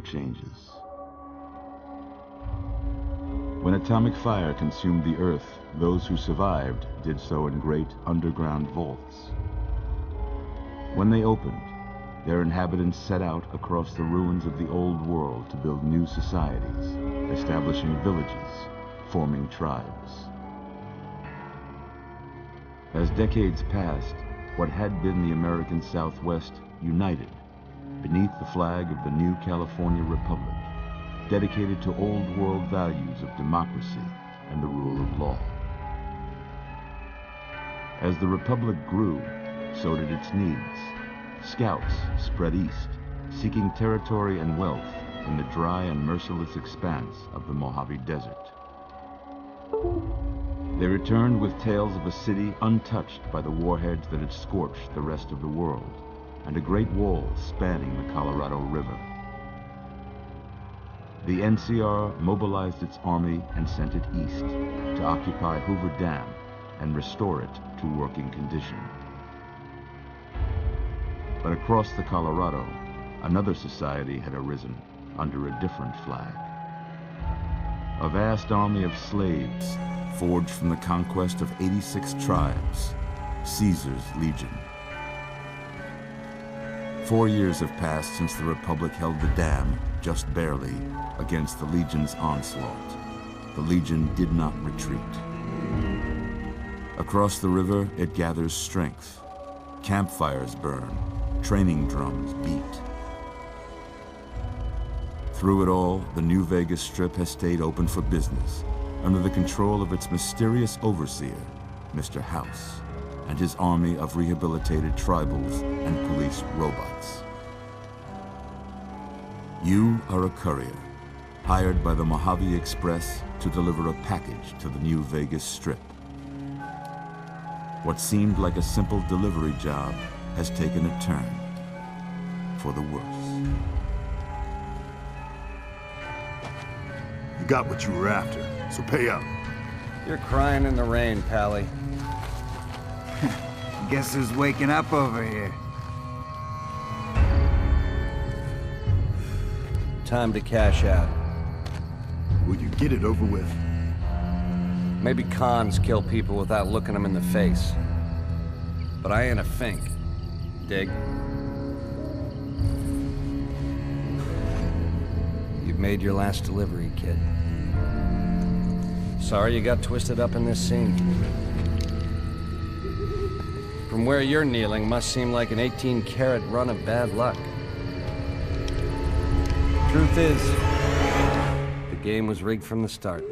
changes. When atomic fire consumed the Earth, those who survived did so in great underground vaults. When they opened, their inhabitants set out across the ruins of the old world to build new societies, establishing villages, forming tribes. As decades passed, what had been the American Southwest united beneath the flag of the new California Republic, dedicated to old world values of democracy and the rule of law. As the Republic grew, so did its needs. Scouts spread east, seeking territory and wealth in the dry and merciless expanse of the Mojave Desert. They returned with tales of a city untouched by the warheads that had scorched the rest of the world, and a great wall spanning the Colorado River. The NCR mobilized its army and sent it east to occupy Hoover Dam and restore it to working condition. But across the Colorado, another society had arisen under a different flag. A vast army of slaves forged from the conquest of 86 tribes, Caesar's Legion. 4 years have passed since the Republic held the dam, just barely, against the Legion's onslaught. The Legion did not retreat. Across the river, it gathers strength. Campfires burn, training drums beat. Through it all, the New Vegas Strip has stayed open for business, under the control of its mysterious overseer, Mr. House, and his army of rehabilitated tribals and police robots. You are a courier, hired by the Mojave Express to deliver a package to the New Vegas Strip. What seemed like a simple delivery job has taken a turn for the worse. You got what you were after, so pay up. You're crying in the rain, Pally. Guess who's waking up over here? Time to cash out. Will you get it over with? Maybe cons kill people without looking them in the face. But I ain't a fink. Dig? You've made your last delivery, kid. Sorry you got twisted up in this scene. From where you're kneeling must seem like an 18-carat run of bad luck. Truth is, the game was rigged from the start.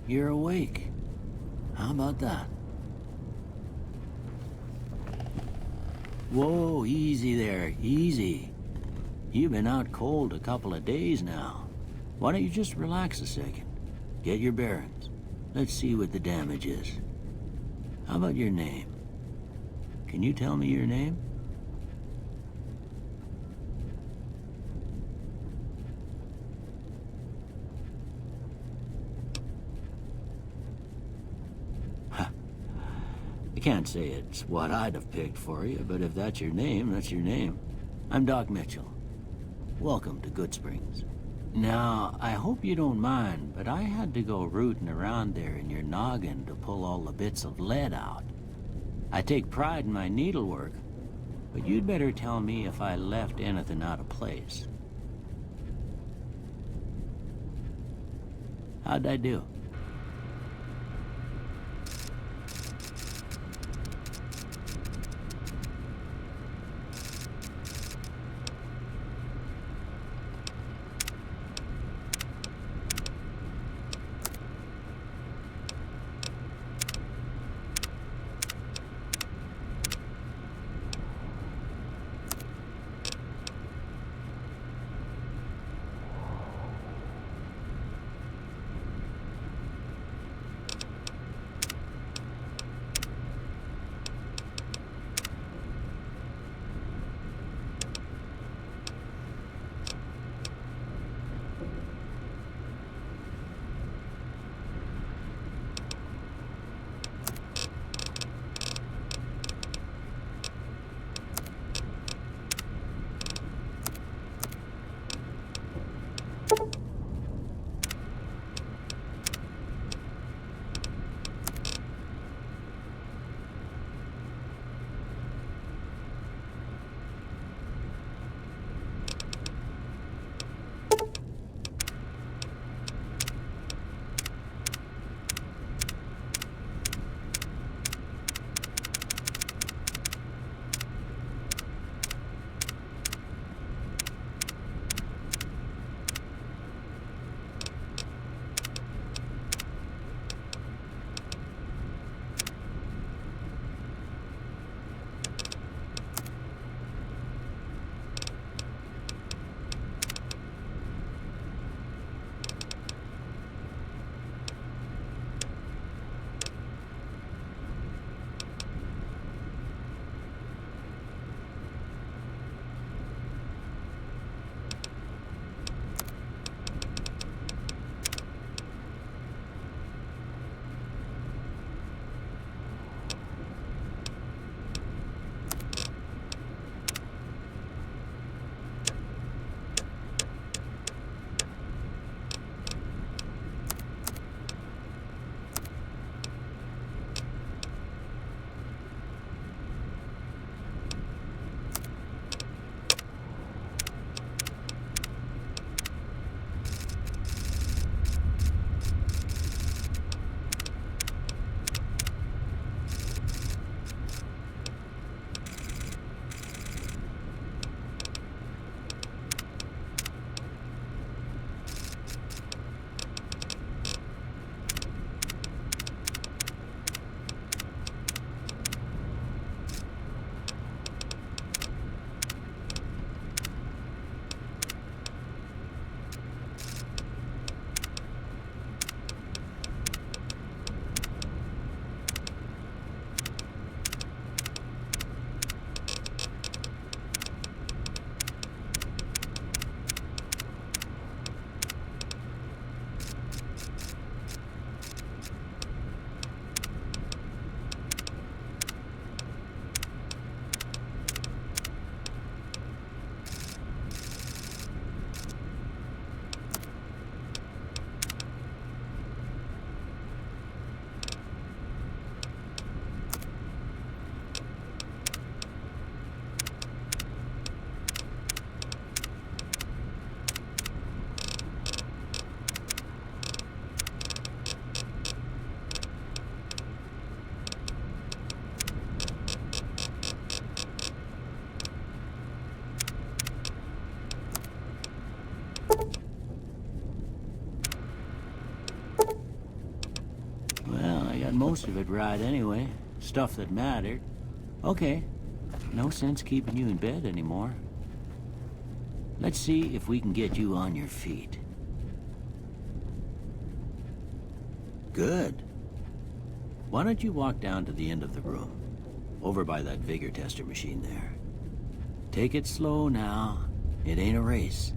You're awake. How about that? Whoa, easy there, easy. You've been out cold a couple of days now. Why don't you just relax a second? Get your bearings. Let's see what the damage is. How about your name? Can you tell me your name? I can't say it's what I'd have picked for you, but if that's your name, that's your name. I'm Doc Mitchell. Welcome to Goodsprings. Now, I hope you don't mind, but I had to go rooting around there in your noggin to pull all the bits of lead out. I take pride in my needlework, but you'd better tell me if I left anything out of place. How'd I do? got most of it right anyway. Stuff that mattered. Okay. No sense keeping you in bed anymore. Let's see if we can get you on your feet. Good. Why don't you walk down to the end of the room? Over by that vigor tester machine there. Take it slow now. It ain't a race.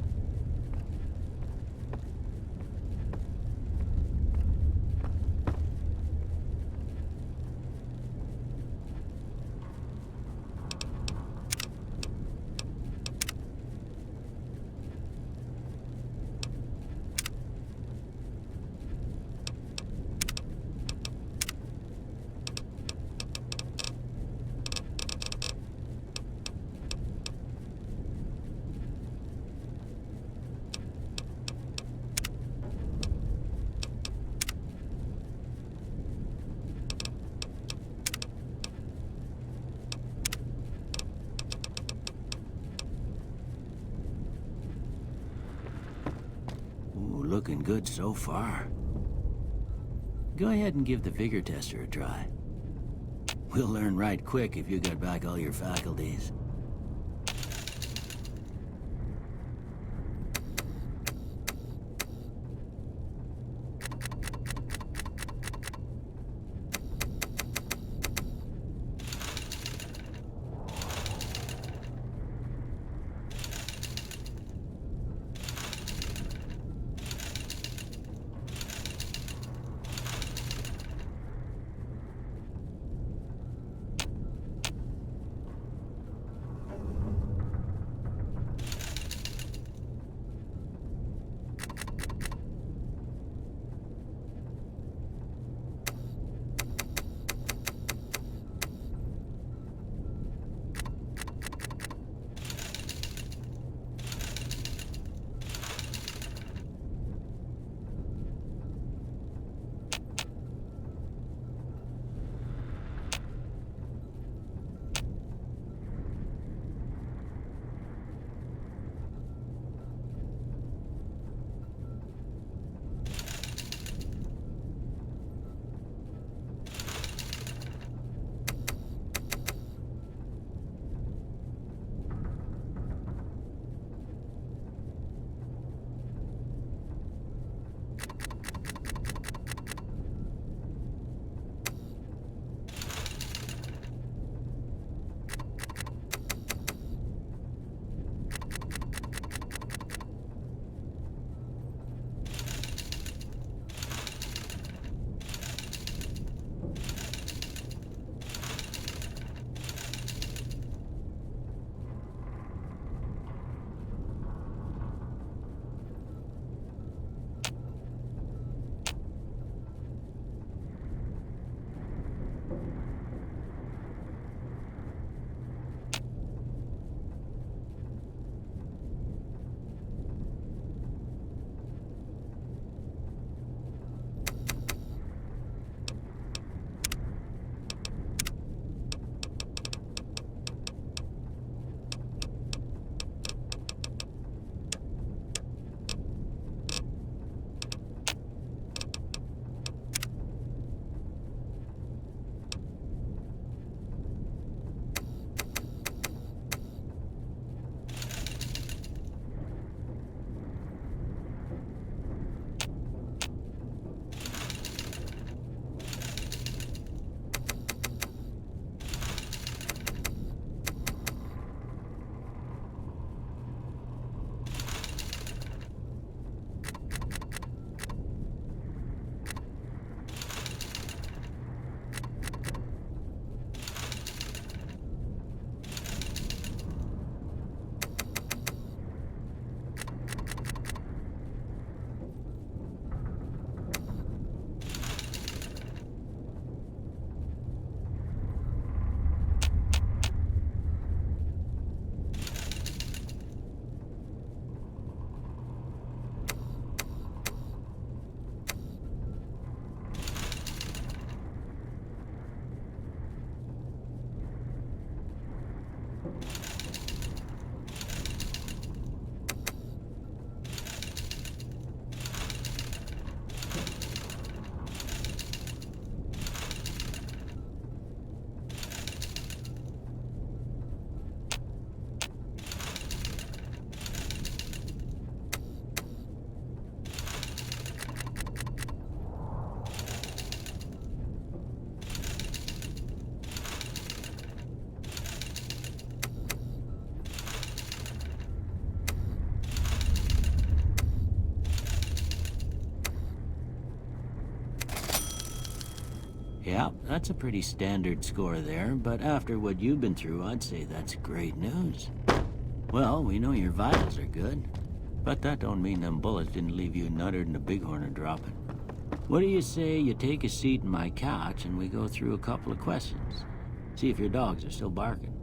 Looking good so far. Go ahead and give the vigor tester a try. We'll learn right quick if you got back all your faculties. Yeah, that's a pretty standard score there, but after what you've been through, I'd say that's great news. Well, we know your vitals are good, but that don't mean them bullets didn't leave you nuttered and a bighorn are dropping. What do you say you take a seat in my couch and we go through a couple of questions? See if your dogs are still barking.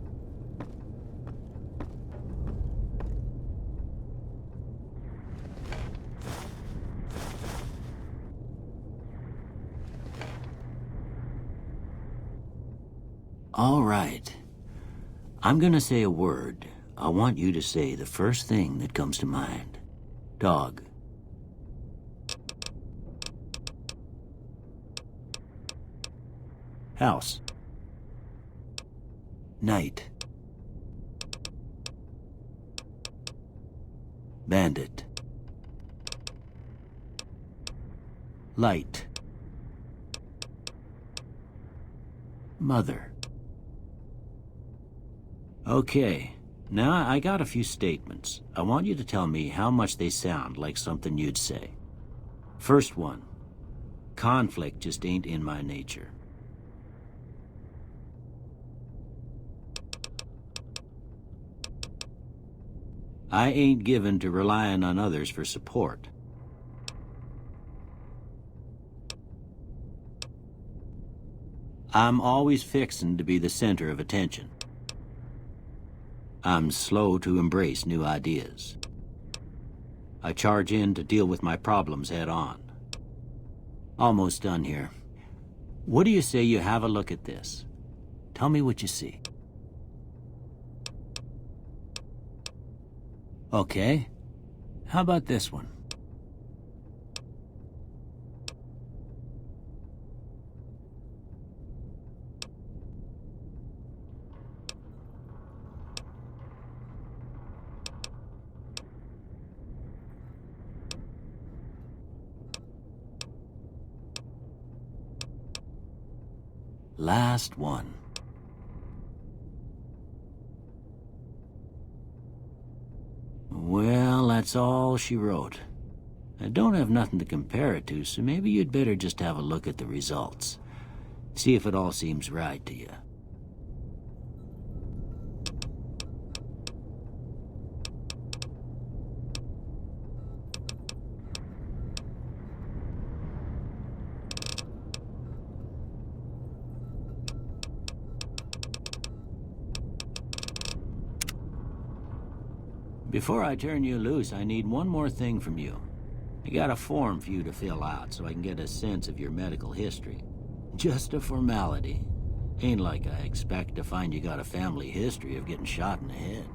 All right. I'm gonna say a word. I want you to say the first thing that comes to mind. Dog. House. Night. Bandit. Light. Mother. Okay, now I got a few statements. I want you to tell me how much they sound like something you'd say. First one, conflict just ain't in my nature. I ain't given to relying on others for support. I'm always fixin' to be the center of attention. I'm slow to embrace new ideas. I charge in to deal with my problems head on. Almost done here. What do you say you have a look at this? Tell me what you see. Okay. How about this one? Last one. Well, that's all she wrote. I don't have nothing to compare it to, so maybe you'd better just have a look at the results. See if it all seems right to you. Before I turn you loose, I need one more thing from you. I got a form for you to fill out so I can get a sense of your medical history. Just a formality. Ain't like I expect to find you got a family history of getting shot in the head.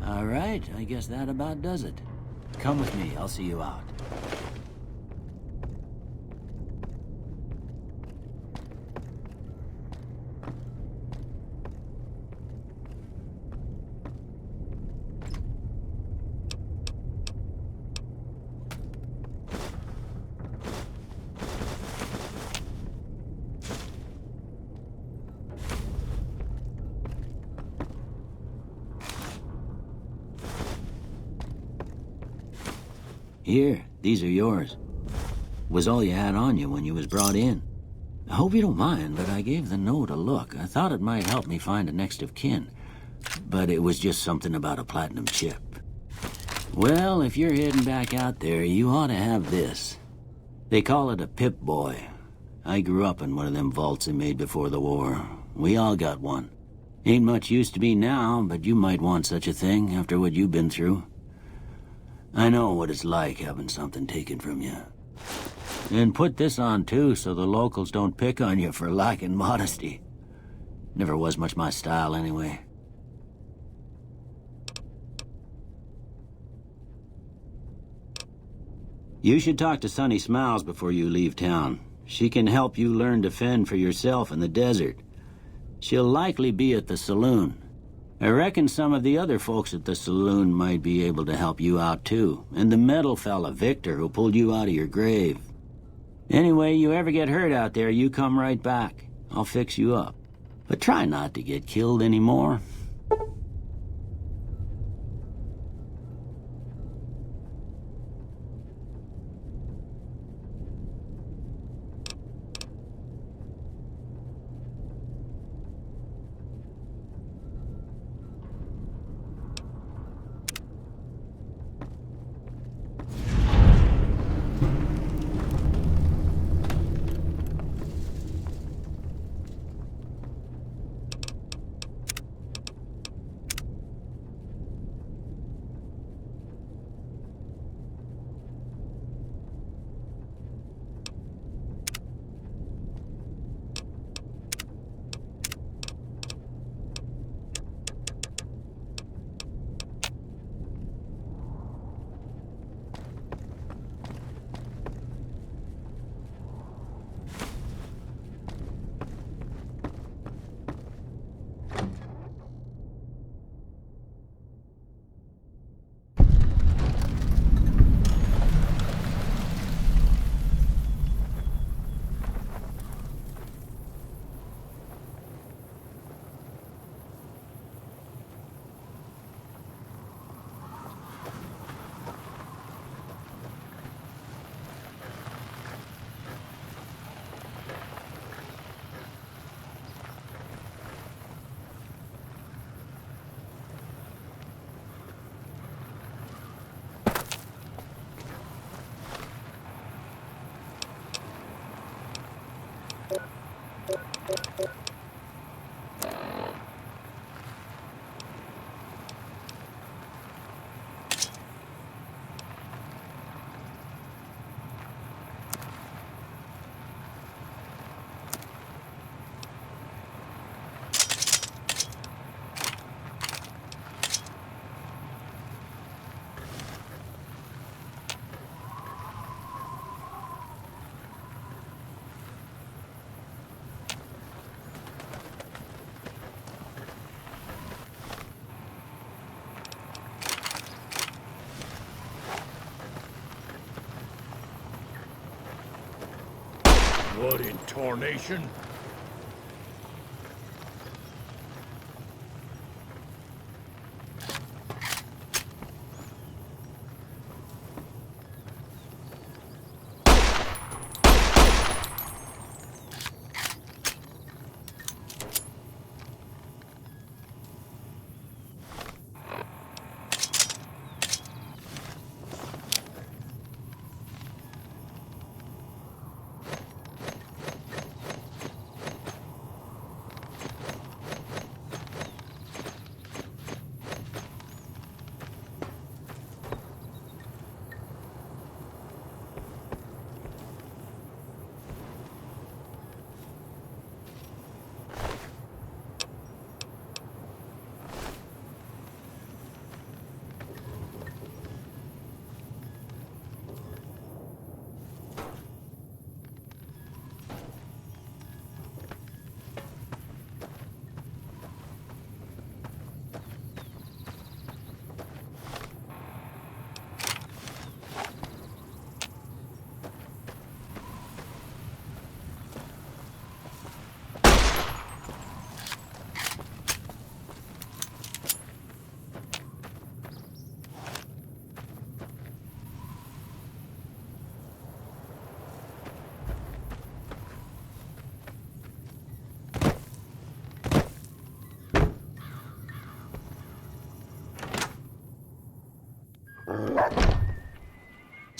All right, I guess that about does it. Come with me, I'll see you out. Here, these are yours. Was all you had on you when you was brought in. I hope you don't mind, but I gave the note a look. I thought it might help me find a next of kin. But it was just something about a platinum chip. Well, if you're heading back out there, you ought to have this. They call it a Pip-Boy. I grew up in one of them vaults they made before the war. We all got one. Ain't much use to me now, but you might want such a thing after what you've been through. I know what it's like having something taken from you. And put this on too, so the locals don't pick on you for lacking modesty. Never was much my style anyway. You should talk to Sunny Smiles before you leave town. She can help you learn to fend for yourself in the desert. She'll likely be at the saloon. I reckon some of the other folks at the saloon might be able to help you out too. And the metal fella, Victor, who pulled you out of your grave. Anyway, you ever get hurt out there, you come right back. I'll fix you up. But try not to get killed anymore. What in tarnation?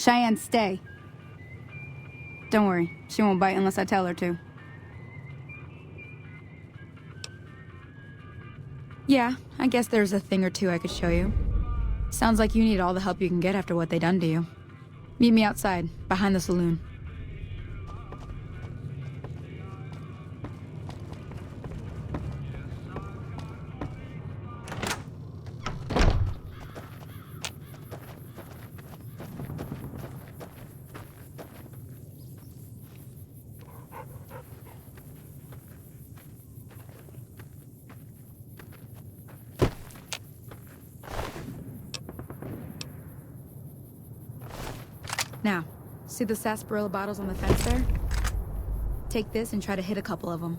Cheyenne, stay. Don't worry, she won't bite unless I tell her to. Yeah, I guess there's a thing or two I could show you. Sounds like you need all the help you can get after what they done to you. Meet me outside, behind the saloon. Now, see the sarsaparilla bottles on the fence there? Take this and try to hit a couple of them.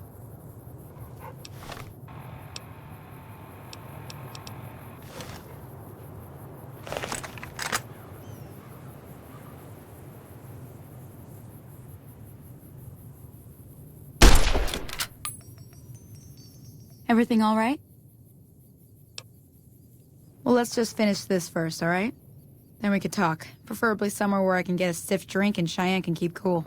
Everything all right? Well, let's just finish this first, all right? Then we could talk. Preferably somewhere where I can get a stiff drink and Cheyenne can keep cool.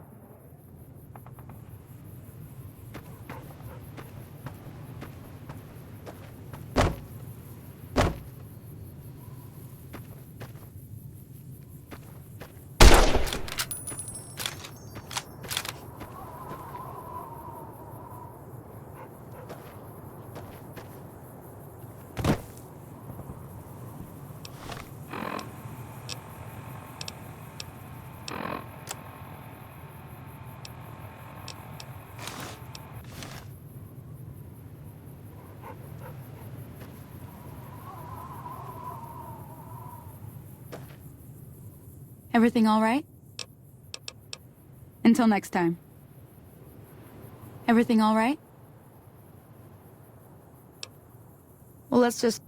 Everything all right? Until next time. Everything all right? Well, let's just...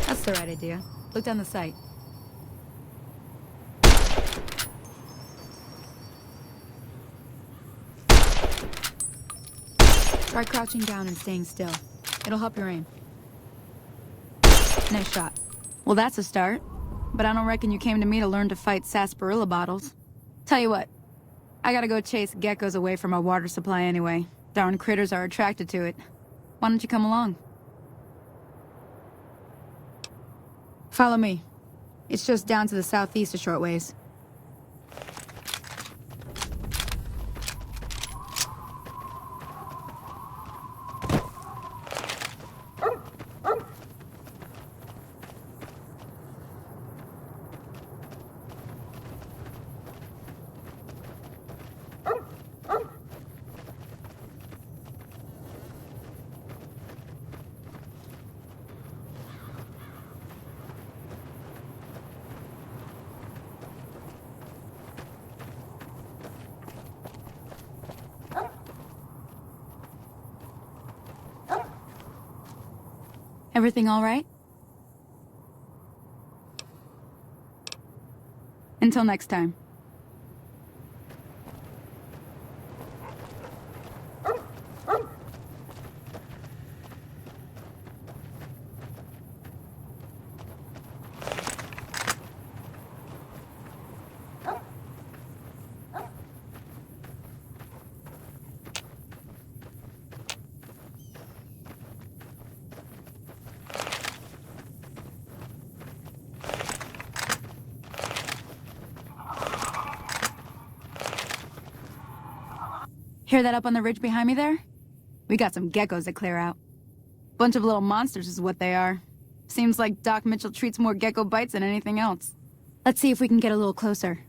That's the right idea. Look down the sight. Try crouching down and staying still. It'll help your aim. Nice shot. Well, that's a start. But I don't reckon you came to me to learn to fight sarsaparilla bottles. Tell you what, I gotta go chase geckos away from our water supply anyway. Darn critters are attracted to it. Why don't you come along? Follow me. It's just down to the southeast a short ways. Everything all right? Until next time. Hear that up on the ridge behind me there? We got some geckos to clear out. Bunch of little monsters is what they are. Seems like Doc Mitchell treats more gecko bites than anything else. Let's see if we can get a little closer.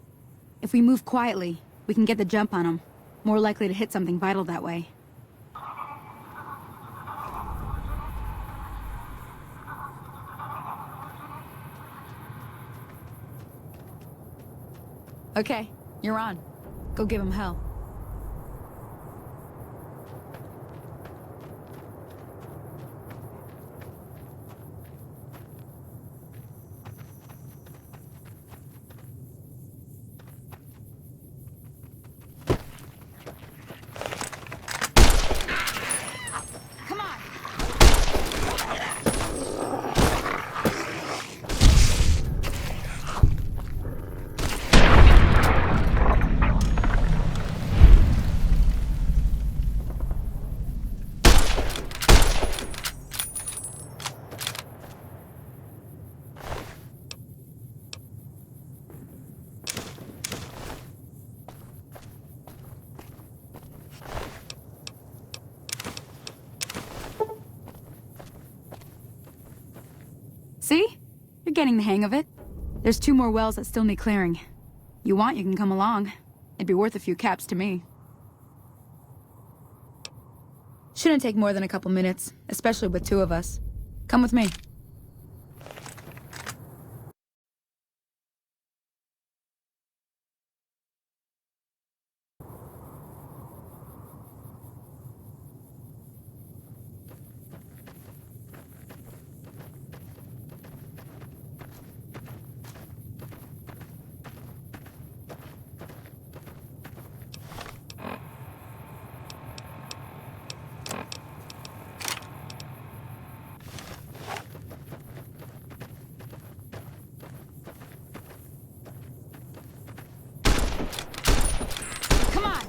If we move quietly, we can get the jump on them. More likely to hit something vital that way. Okay, you're on. Go give him hell. getting the hang of it. There's 2 more wells that still need clearing. You want, you can come along. It'd be worth a few caps to me. Shouldn't take more than a couple minutes, especially with 2 of us. Come with me. Come on!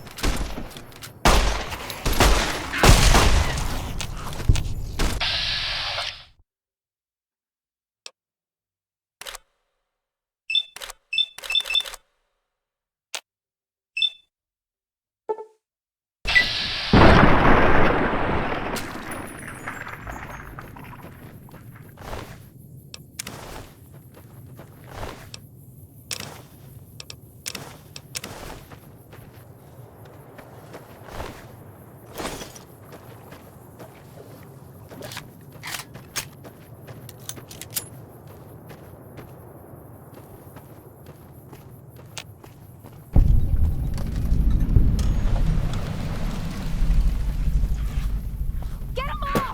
Get 'em all!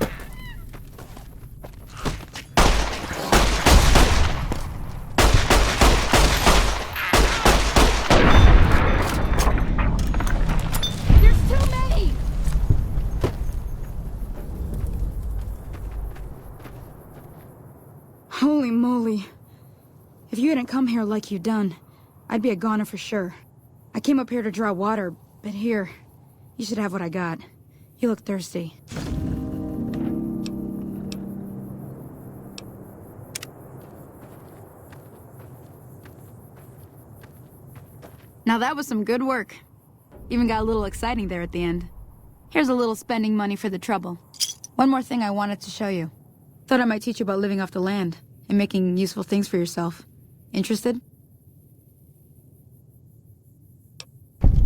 There's too many! Holy moly. If you hadn't come here like you done, I'd be a goner for sure. I came up here to draw water, but here, you should have what I got. You look thirsty. Now that was some good work. Even got a little exciting there at the end. Here's a little spending money for the trouble. One more thing I wanted to show you. Thought I might teach you about living off the land and making useful things for yourself. Interested?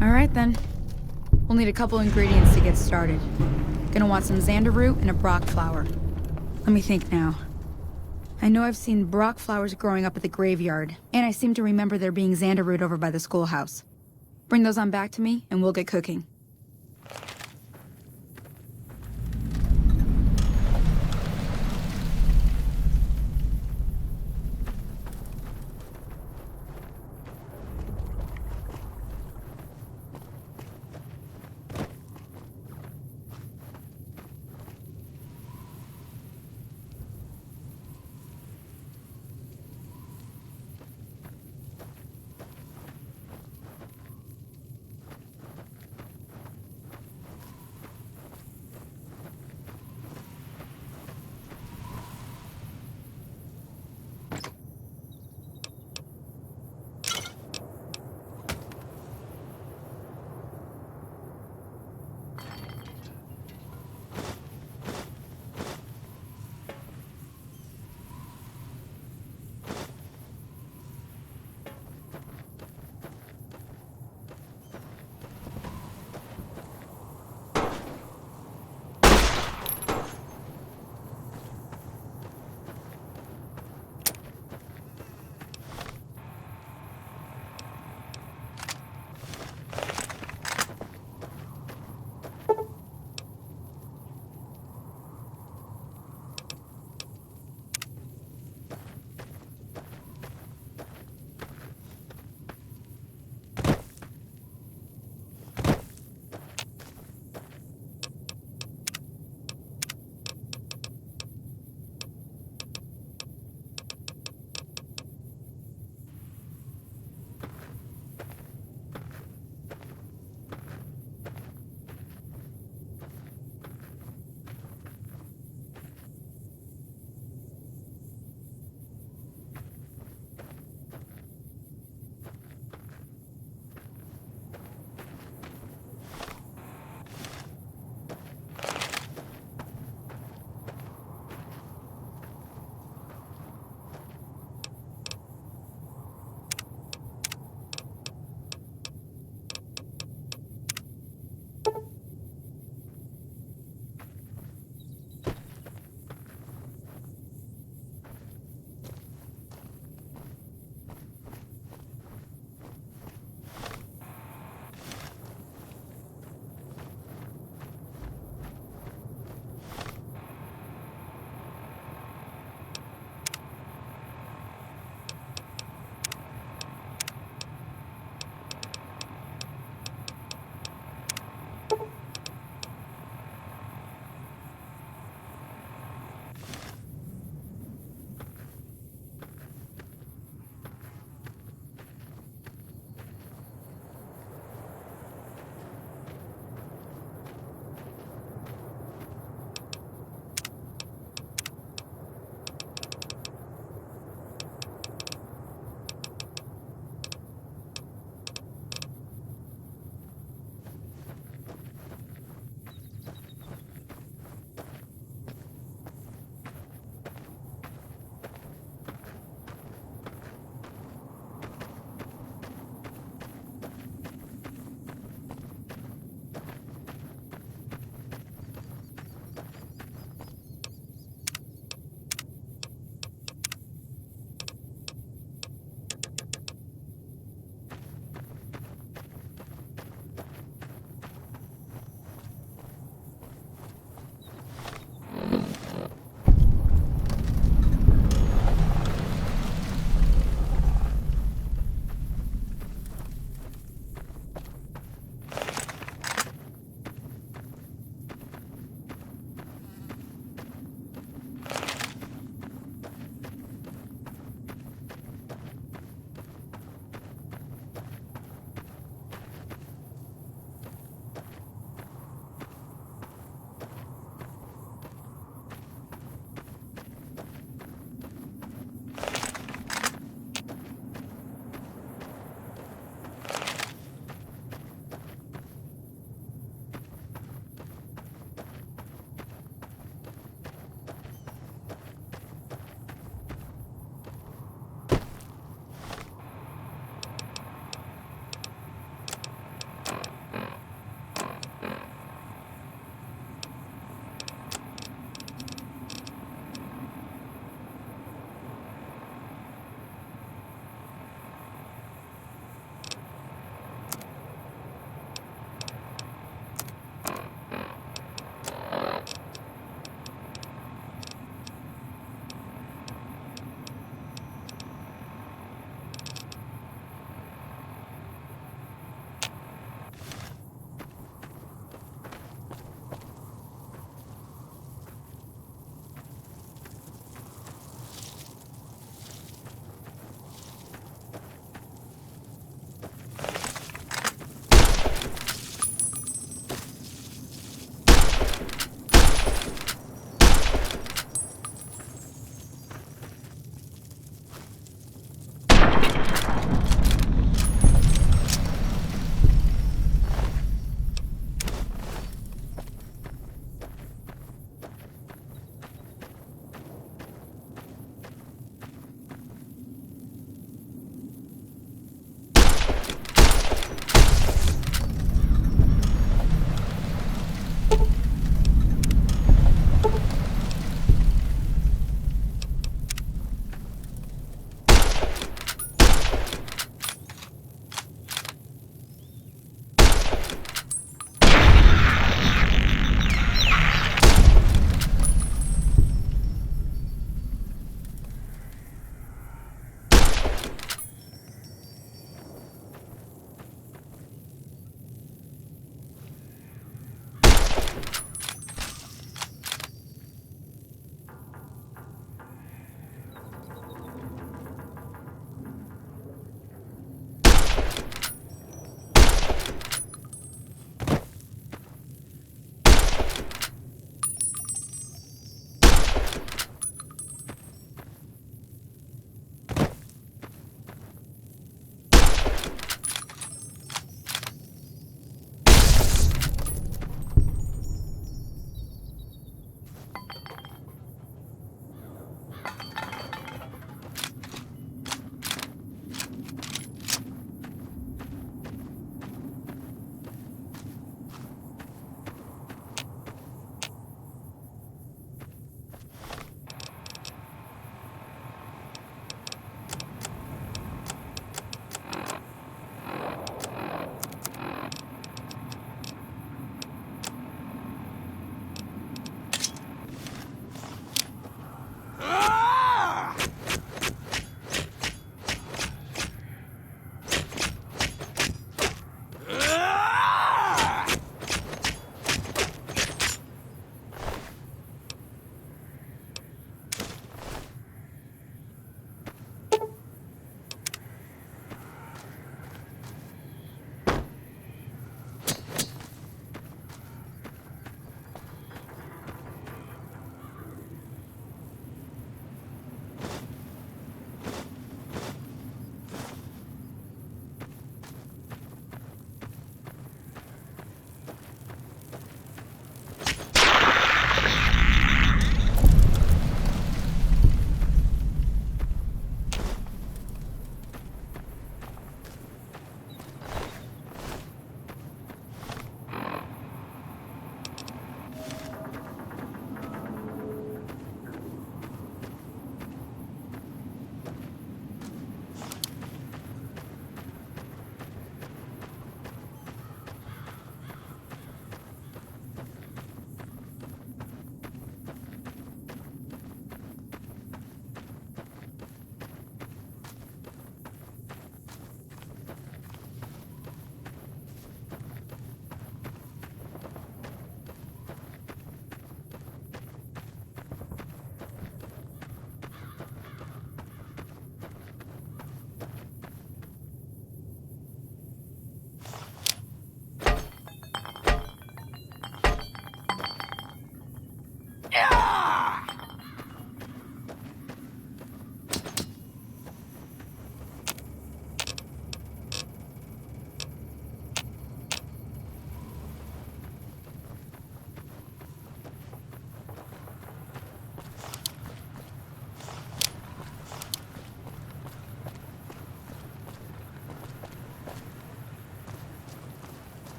All right then. We'll need a couple ingredients to get started. Gonna want some xander root and a brock flower. Let me think now. I know I've seen brock flowers growing up at the graveyard, and I seem to remember there being xander root over by the schoolhouse. Bring those on back to me, and we'll get cooking.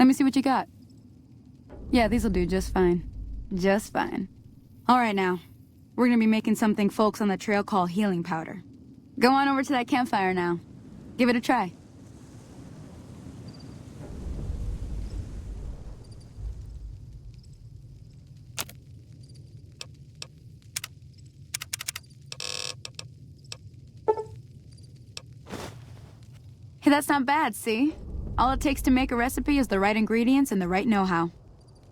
me see what you got. Yeah, these'll do just fine. Just fine. All right now. We're gonna be making something folks on the trail call healing powder. Go on over to that campfire now. Give it a try. Hey, that's not bad, see? All it takes to make a recipe is the right ingredients and the right know-how.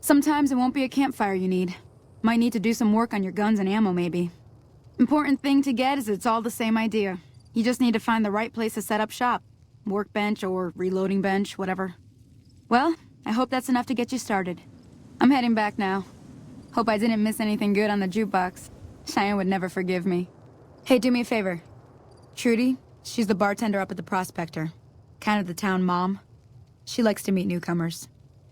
Sometimes it won't be a campfire you need. Might need to do some work on your guns and ammo, maybe. Important thing to get is it's all the same idea. You just need to find the right place to set up shop. Workbench or reloading bench, whatever. Well, I hope that's enough to get you started. I'm heading back now. Hope I didn't miss anything good on the jukebox. Cheyenne would never forgive me. Hey, do me a favor. Trudy, she's the bartender up at the Prospector. Kind of the town mom. She likes to meet newcomers.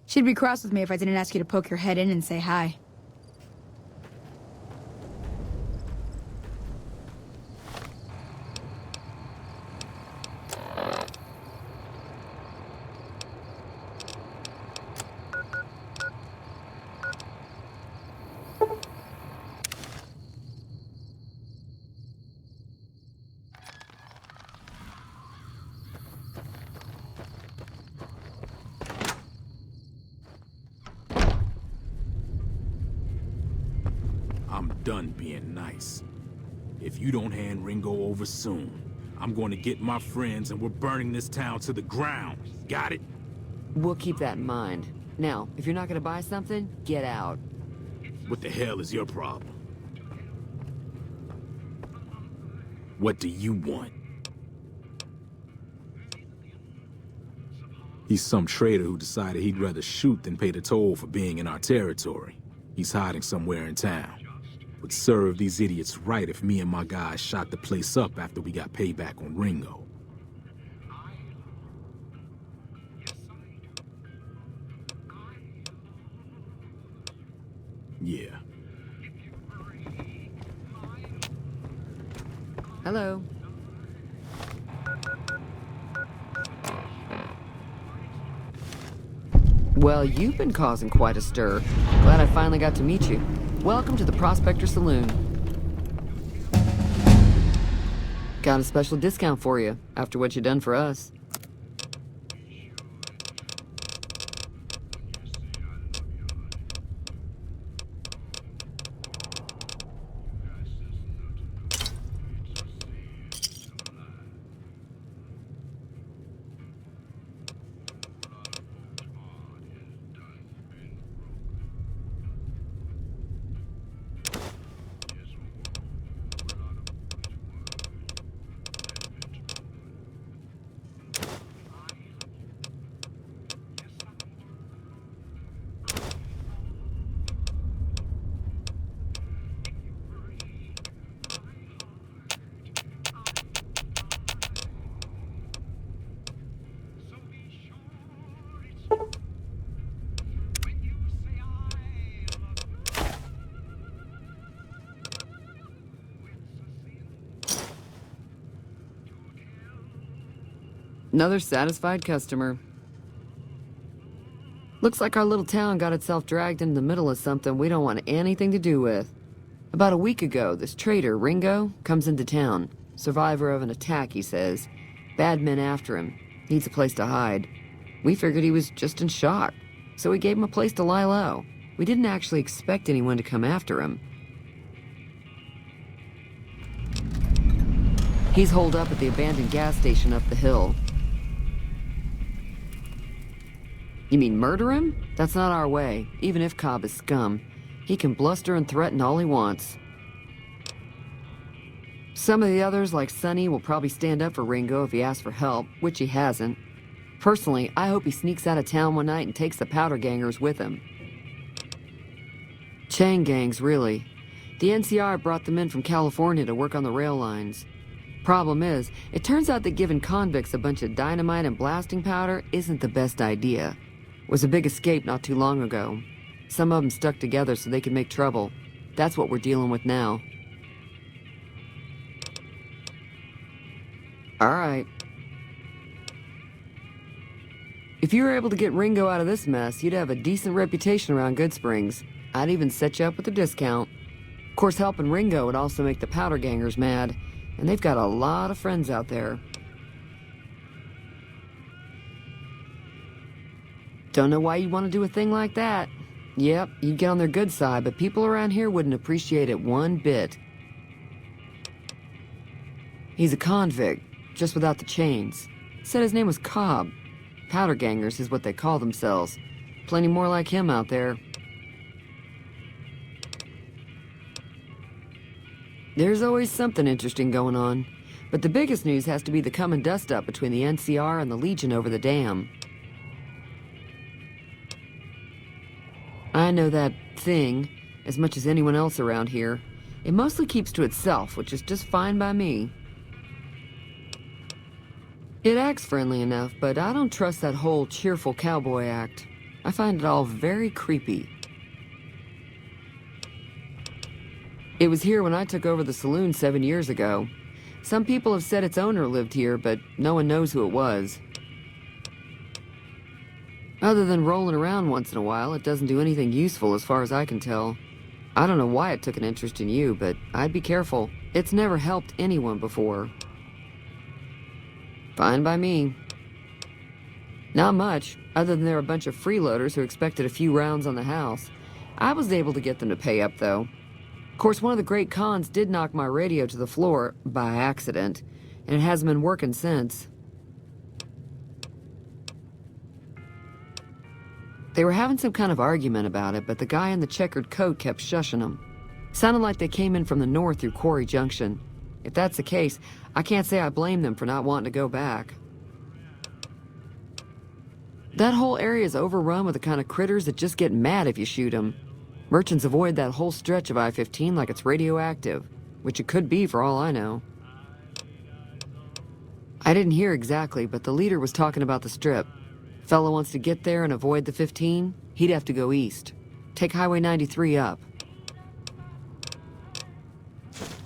She'd be cross with me if I didn't ask you to poke your head in and say hi. I'm done being nice. If you don't hand Ringo over soon, I'm going to get my friends and we're burning this town to the ground. Got it? We'll keep that in mind. Now, if you're not gonna buy something, get out. What the hell is your problem? What do you want? He's some traitor who decided he'd rather shoot than pay the toll for being in our territory. He's hiding somewhere in town. Would serve these idiots right if me and my guys shot the place up after we got payback on Ringo. Yeah. Hello. Well, you've been causing quite a stir. Glad I finally got to meet you. Welcome to the Prospector Saloon. Got a special discount for you, after what you done for us. Another satisfied customer. Looks like our little town got itself dragged into the middle of something we don't want anything to do with. About a week ago, this traitor, Ringo, comes into town. Survivor of an attack, he says. Bad men after him. Needs a place to hide. We figured he was just in shock, so we gave him a place to lie low. We didn't actually expect anyone to come after him. He's holed up at the abandoned gas station up the hill. You mean murder him? That's not our way, even if Cobb is scum. He can bluster and threaten all he wants. Some of the others, like Sonny, will probably stand up for Ringo if he asks for help, which he hasn't. Personally, I hope he sneaks out of town one night and takes the powder gangers with him. Chain gangs, really. The NCR brought them in from California to work on the rail lines. Problem is, it turns out that giving convicts a bunch of dynamite and blasting powder isn't the best idea. Was a big escape not too long ago. Some of them stuck together so they could make trouble. That's what we're dealing with now. All right. If you were able to get Ringo out of this mess, you'd have a decent reputation around Goodsprings. I'd even set you up with a discount. Of course, helping Ringo would also make the powder gangers mad, and they've got a lot of friends out there. Don't know why you'd want to do a thing like that. Yep, you'd get on their good side, but people around here wouldn't appreciate it one bit. He's a convict, just without the chains. Said his name was Cobb. Powder gangers is what they call themselves. Plenty more like him out there. There's always something interesting going on. But the biggest news has to be the coming dust-up between the NCR and the Legion over the dam. I know that thing as much as anyone else around here. It mostly keeps to itself, which is just fine by me. It acts friendly enough, but I don't trust that whole cheerful cowboy act. I find it all very creepy. It was here when I took over the saloon 7 years ago. Some people have said its owner lived here, but no one knows who it was. Other than rolling around once in a while, it doesn't do anything useful as far as I can tell. I don't know why it took an interest in you, but I'd be careful. It's never helped anyone before. Fine by me. Not much, other than they're a bunch of freeloaders who expected a few rounds on the house. I was able to get them to pay up, though. Of course, one of the great cons did knock my radio to the floor, by accident, and it hasn't been working since. They were having some kind of argument about it, but the guy in the checkered coat kept shushing them. Sounded like they came in from the north through Quarry Junction. If that's the case, I can't say I blame them for not wanting to go back. That whole area is overrun with the kind of critters that just get mad if you shoot them. Merchants avoid that whole stretch of I-15 like it's radioactive, which it could be for all I know. I didn't hear exactly, but the leader was talking about the strip. Fellow wants to get there and avoid the 15, he'd have to go east. Take Highway 93 up.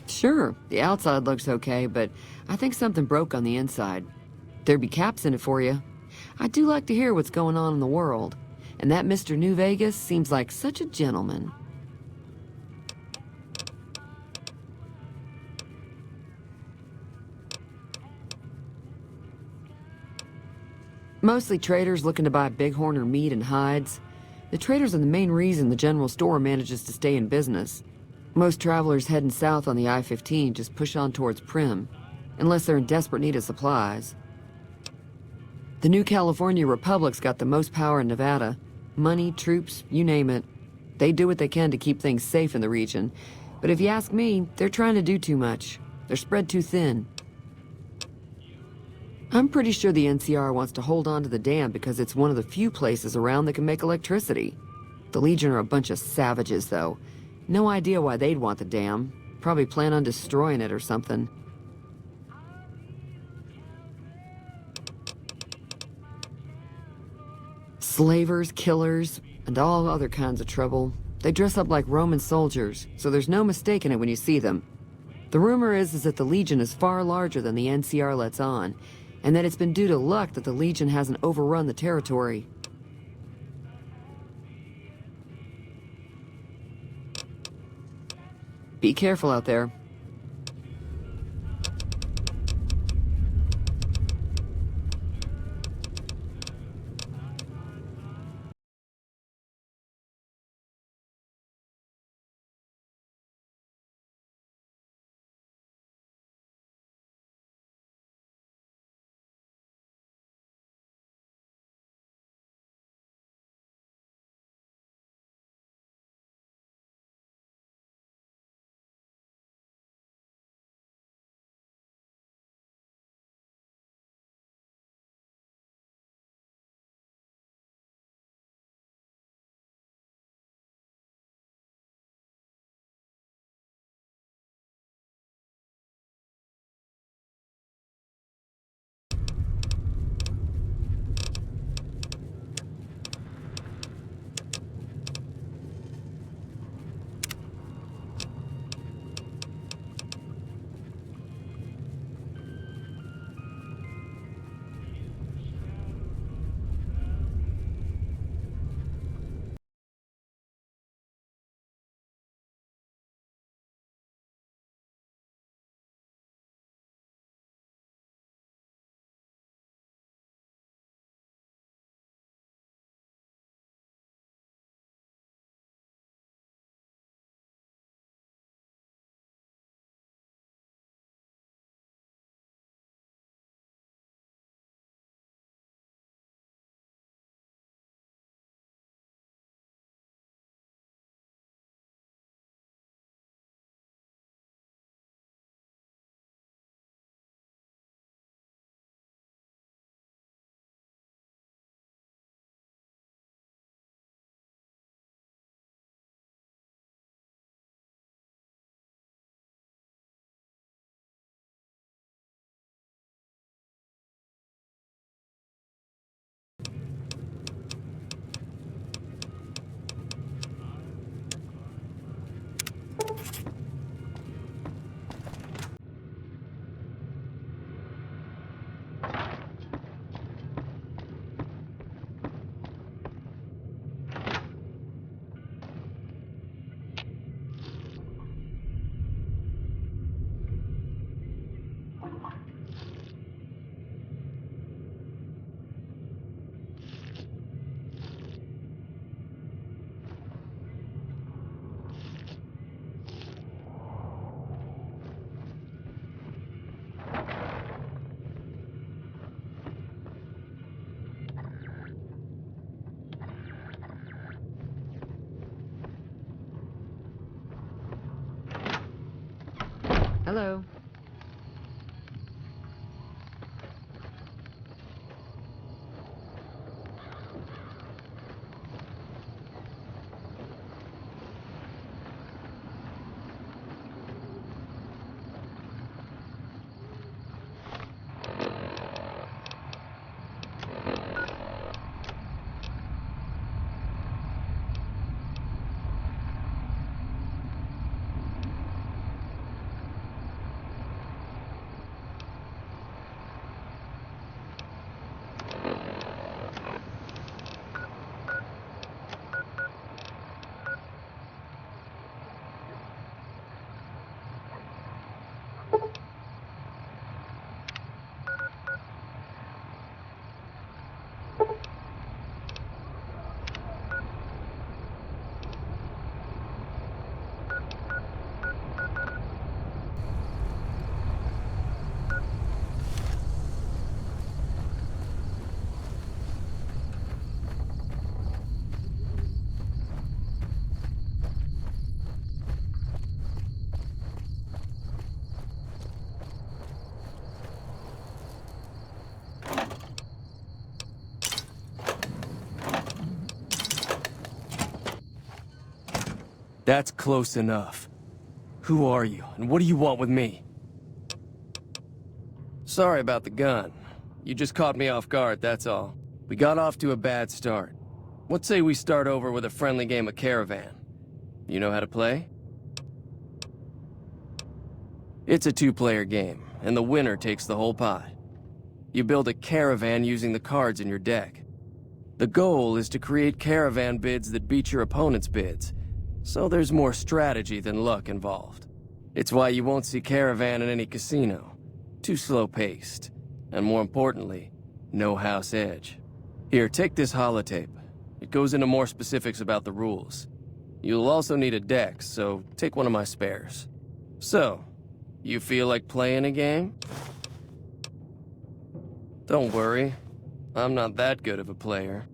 Sure, the outside looks okay, but I think something broke on the inside. There'd be caps in it for you. I do like to hear what's going on in the world, and that Mr. New Vegas seems like such a gentleman. Mostly traders looking to buy bighorn or meat and hides. The traders are the main reason the general store manages to stay in business. Most travelers heading south on the I-15 just push on towards Prim, unless they're in desperate need of supplies. The new California Republic's got the most power in Nevada. Money, troops, you name it. They do what they can to keep things safe in the region. But if you ask me, they're trying to do too much. They're spread too thin. I'm pretty sure the NCR wants to hold on to the dam because it's one of the few places around that can make electricity. The Legion are a bunch of savages, though. No idea why they'd want the dam. Probably plan on destroying it or something. Slavers, killers, and all other kinds of trouble. They dress up like Roman soldiers, so there's no mistaking it when you see them. The rumor is that the Legion is far larger than the NCR lets on, and that it's been due to luck that the Legion hasn't overrun the territory. Be careful out there. Hello. That's close enough. Who are you, and what do you want with me? Sorry about the gun. You just caught me off guard, that's all. We got off to a bad start. What say we start over with a friendly game of Caravan? You know how to play? It's a two-player game, and the winner takes the whole pot. You build a caravan using the cards in your deck. The goal is to create caravan bids that beat your opponent's bids, so there's more strategy than luck involved. It's why you won't see Caravan in any casino. Too slow-paced. And more importantly, no house edge. Here, take this holotape. It goes into more specifics about the rules. You'll also need a deck, so take one of my spares. So, you feel like playing a game? Don't worry. I'm not that good of a player.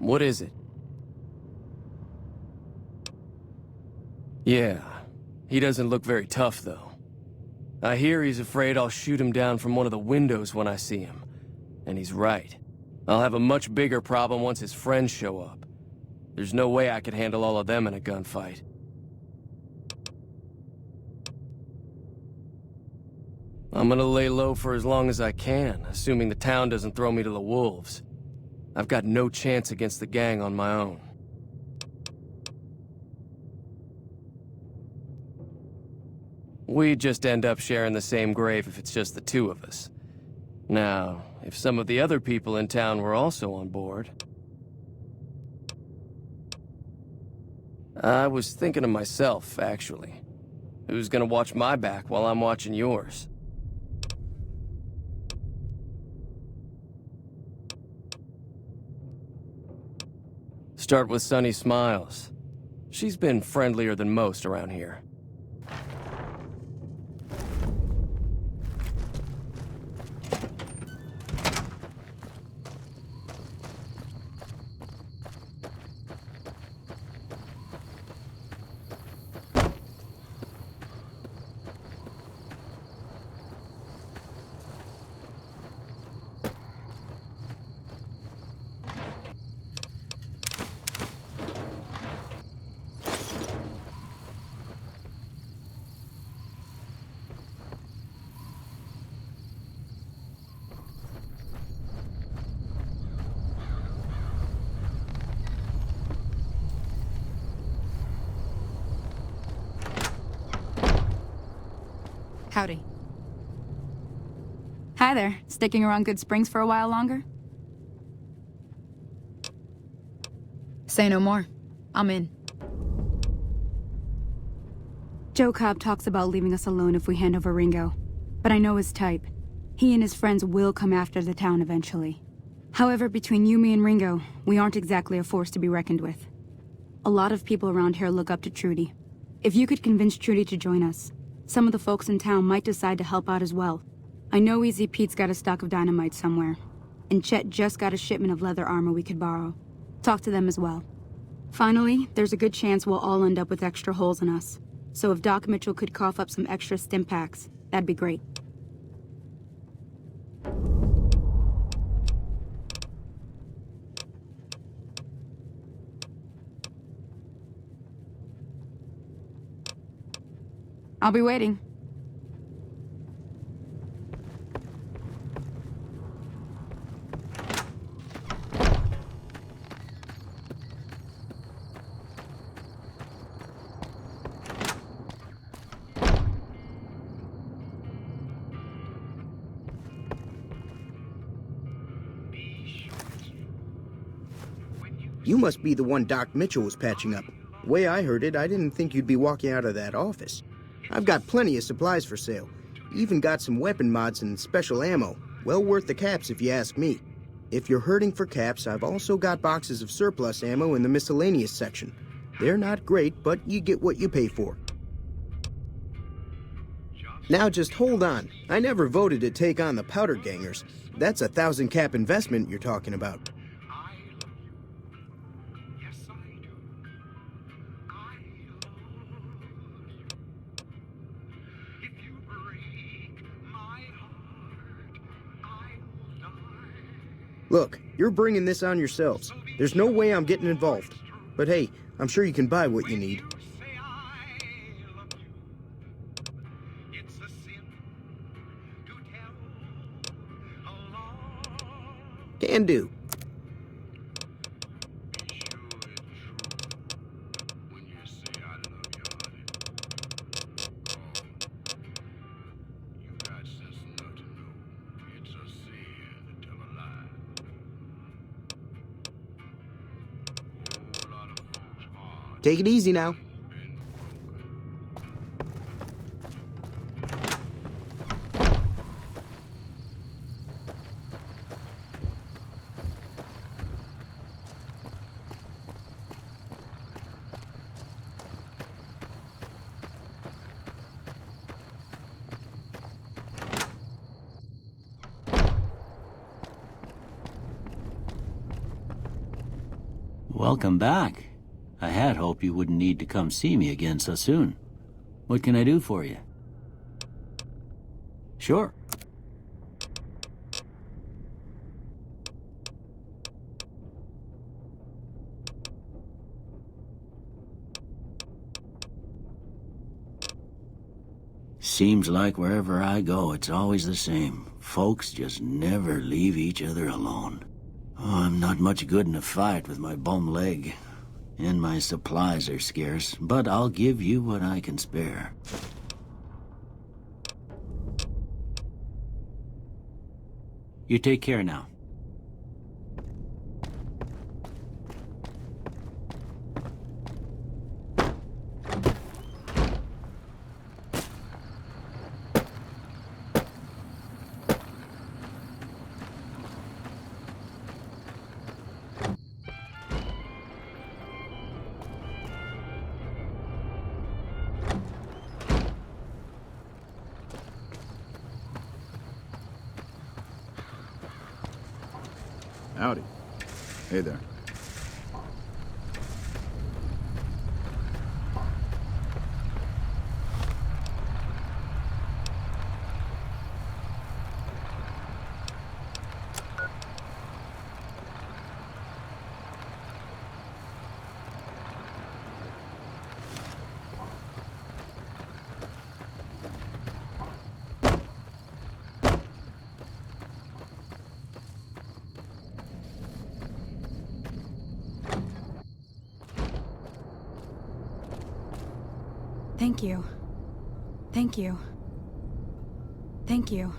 What is it? Yeah, he doesn't look very tough, though. I hear he's afraid I'll shoot him down from one of the windows when I see him. And he's right. I'll have a much bigger problem once his friends show up. There's no way I could handle all of them in a gunfight. I'm gonna lay low for as long as I can, assuming the town doesn't throw me to the wolves. I've got no chance against the gang on my own. We'd just end up sharing the same grave if it's just the two of us. Now, if some of the other people in town were also on board... I was thinking of myself, actually. Who's gonna watch my back while I'm watching yours? Start with Sunny Smiles. She's been friendlier than most around here. Howdy. Hi there. Sticking around Good Springs for a while longer? Say no more. I'm in. Joe Cobb talks about leaving us alone if we hand over Ringo. But I know his type. He and his friends will come after the town eventually. However, between you, me, and Ringo, we aren't exactly a force to be reckoned with. A lot of people around here look up to Trudy. If you could convince Trudy to join us, some of the folks in town might decide to help out as well. I know Easy Pete's got a stock of dynamite somewhere, and Chet just got a shipment of leather armor we could borrow. Talk to them as well. Finally, there's a good chance we'll all end up with extra holes in us. So if Doc Mitchell could cough up some extra stim packs, that'd be great. I'll be waiting. You must be the one Doc Mitchell was patching up. The way I heard it, I didn't think you'd be walking out of that office. I've got plenty of supplies for sale. Even got some weapon mods and special ammo. Well worth the caps if you ask me. If you're hurting for caps, I've also got boxes of surplus ammo in the miscellaneous section. They're not great, but you get what you pay for. Now just hold on. I never voted to take on the powder gangers. That's a 1,000 cap investment you're talking about. Look, you're bringing this on yourselves. There's no way I'm getting involved. But hey, I'm sure you can buy what you need. Can do. Take it easy now. Welcome back. I had hoped you wouldn't need to come see me again so soon. What can I do for you? Sure. Seems like wherever I go, it's always the same. Folks just never leave each other alone. Oh, I'm not much good in a fight with my bum leg. And my supplies are scarce, but I'll give you what I can spare. You take care now. Howdy. Hey there. Thank you. Thank you. Thank you.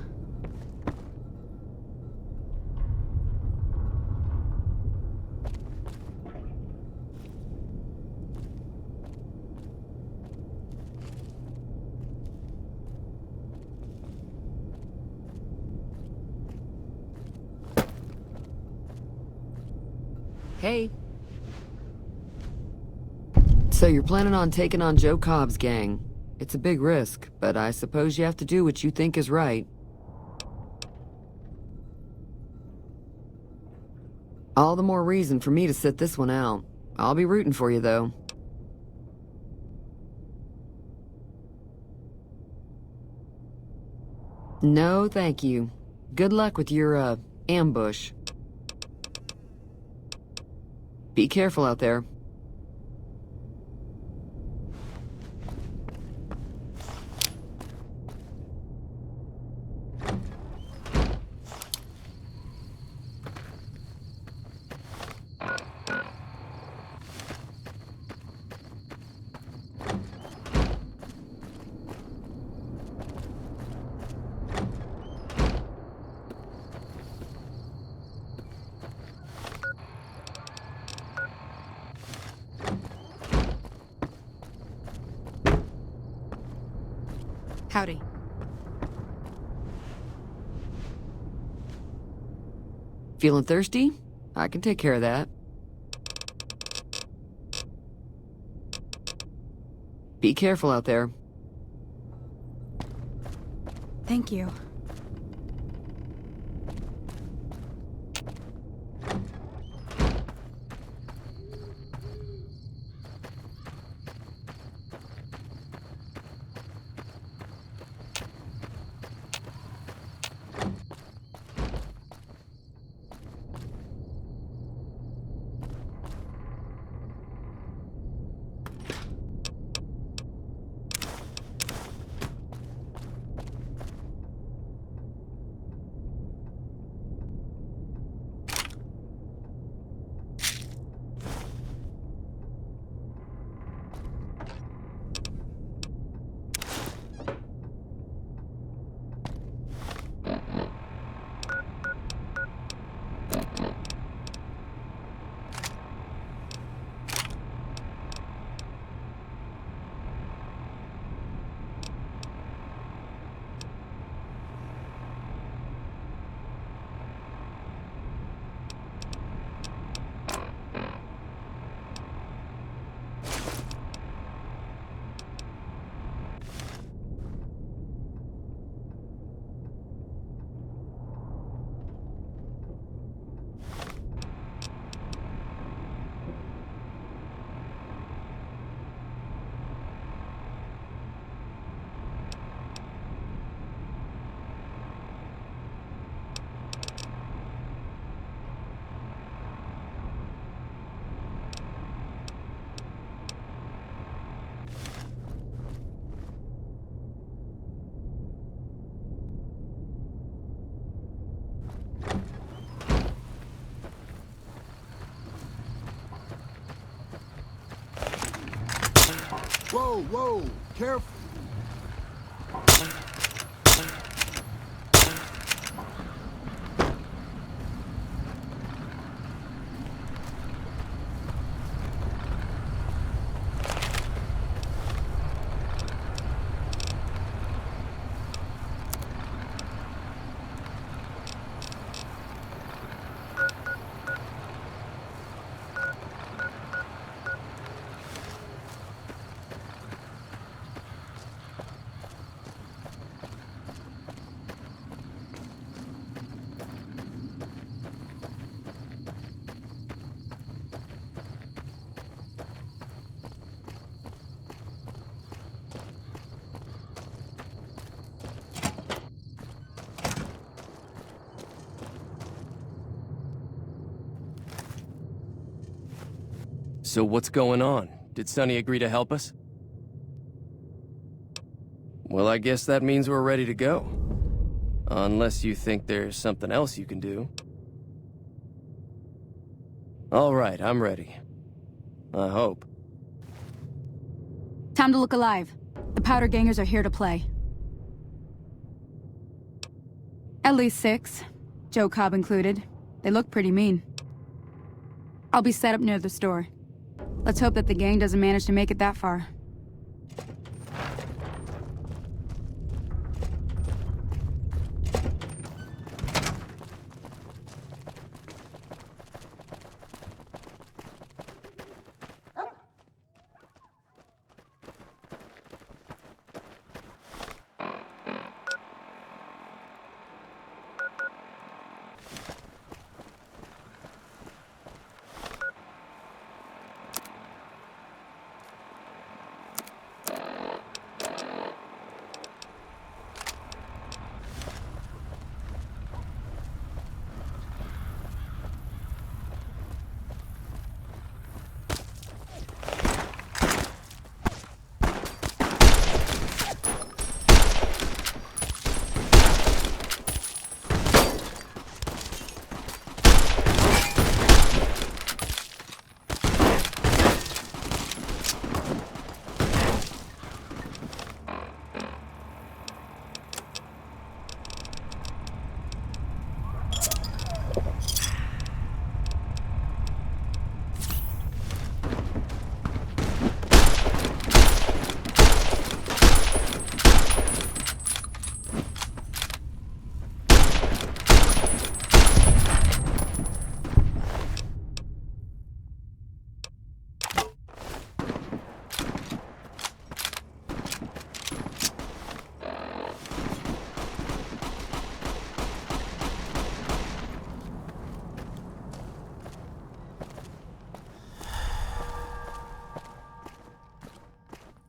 Hey. So you're planning on taking on Joe Cobb's gang. It's a big risk, but I suppose you have to do what you think is right. All the more reason for me to sit this one out. I'll be rooting for you, though. No, thank you. Good luck with your, ambush. Be careful out there. Howdy. Feeling thirsty? I can take care of that. Be careful out there. Thank you. Whoa, whoa, careful. So what's going on? Did Sonny agree to help us? Well, I guess that means we're ready to go. Unless you think there's something else you can do. All right, I'm ready. I hope. Time to look alive. The powder gangers are here to play. At least 6. Joe Cobb included. They look pretty mean. I'll be set up near the store. Let's hope that the gang doesn't manage to make it that far.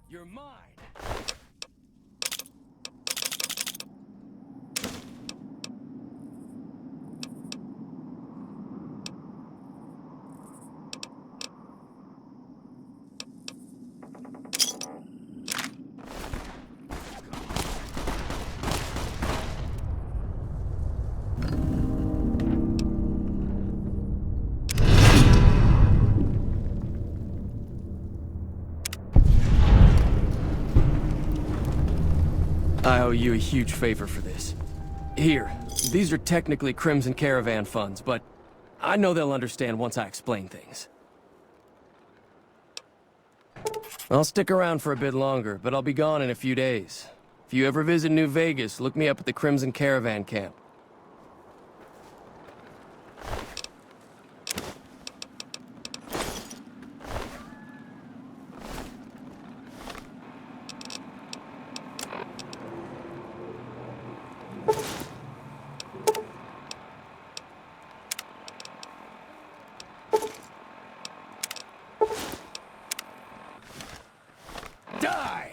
You're mine! I owe you a huge favor for this. Here, these are technically Crimson Caravan funds, but I know they'll understand once I explain things. I'll stick around for a bit longer, but I'll be gone in a few days. If you ever visit New Vegas, look me up at the Crimson Caravan camp. Die!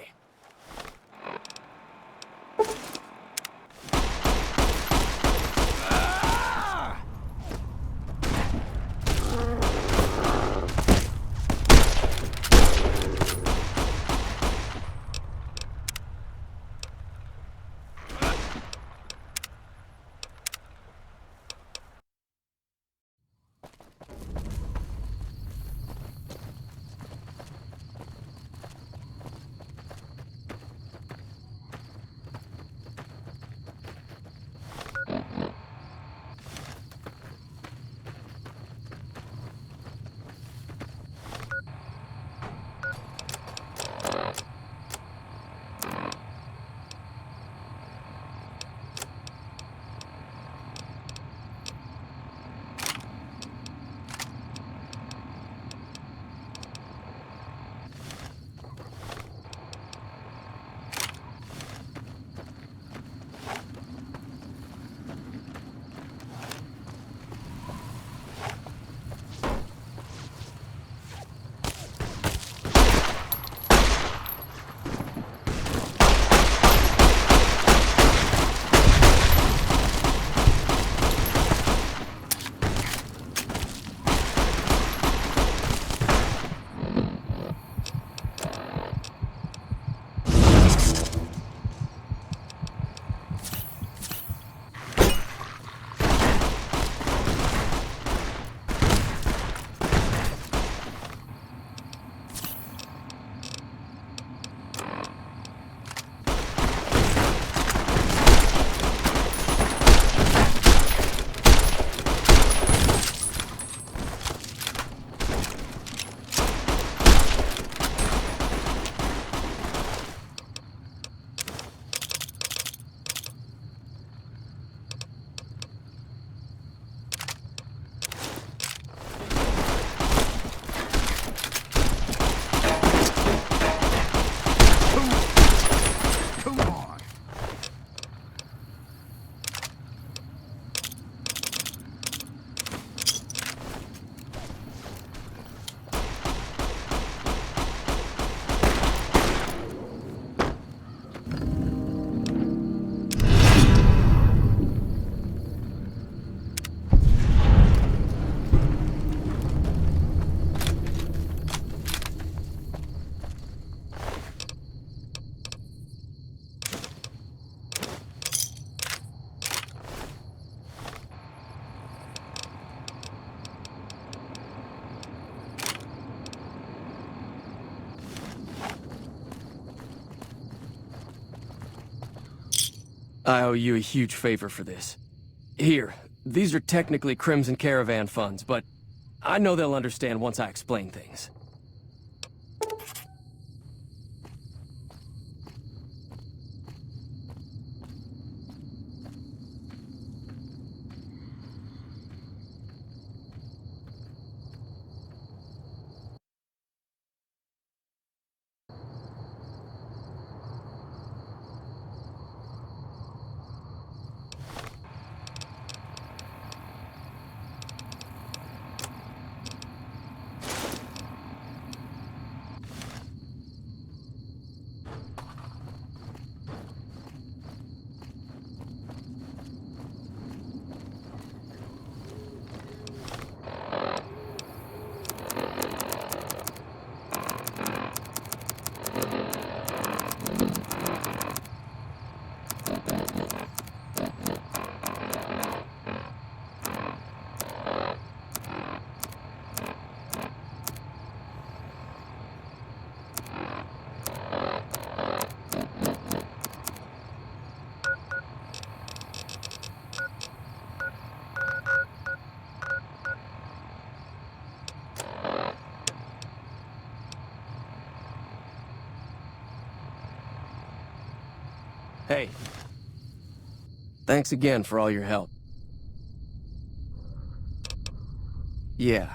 I owe you a huge favor for this. Here, these are technically Crimson Caravan funds, but I know they'll understand once I explain things. Hey. Thanks again for all your help. Yeah.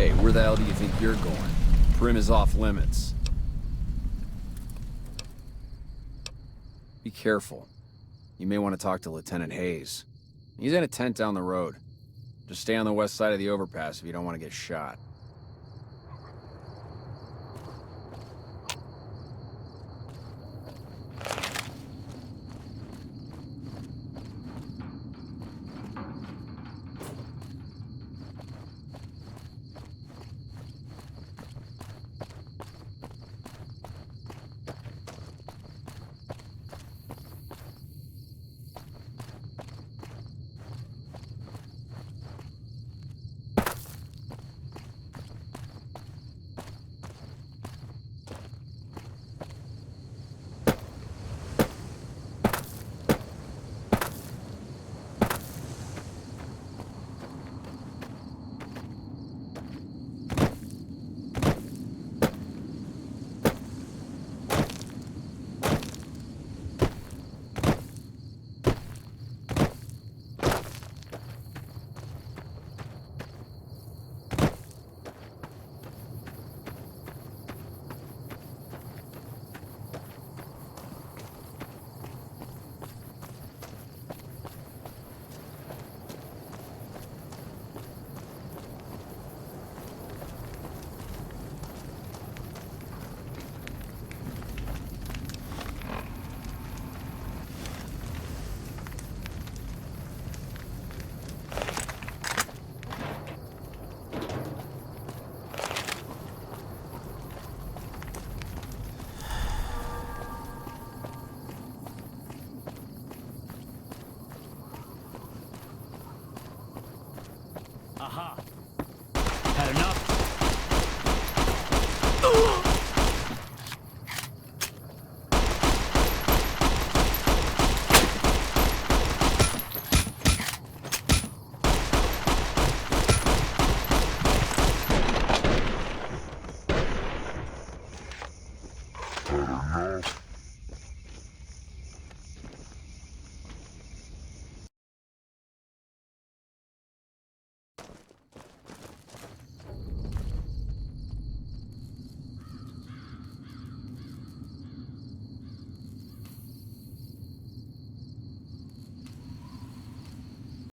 Hey, where the hell do you think you're going? Prim is off limits. Be careful. You may want to talk to Lieutenant Hayes. He's in a tent down the road. Just stay on the west side of the overpass if you don't want to get shot.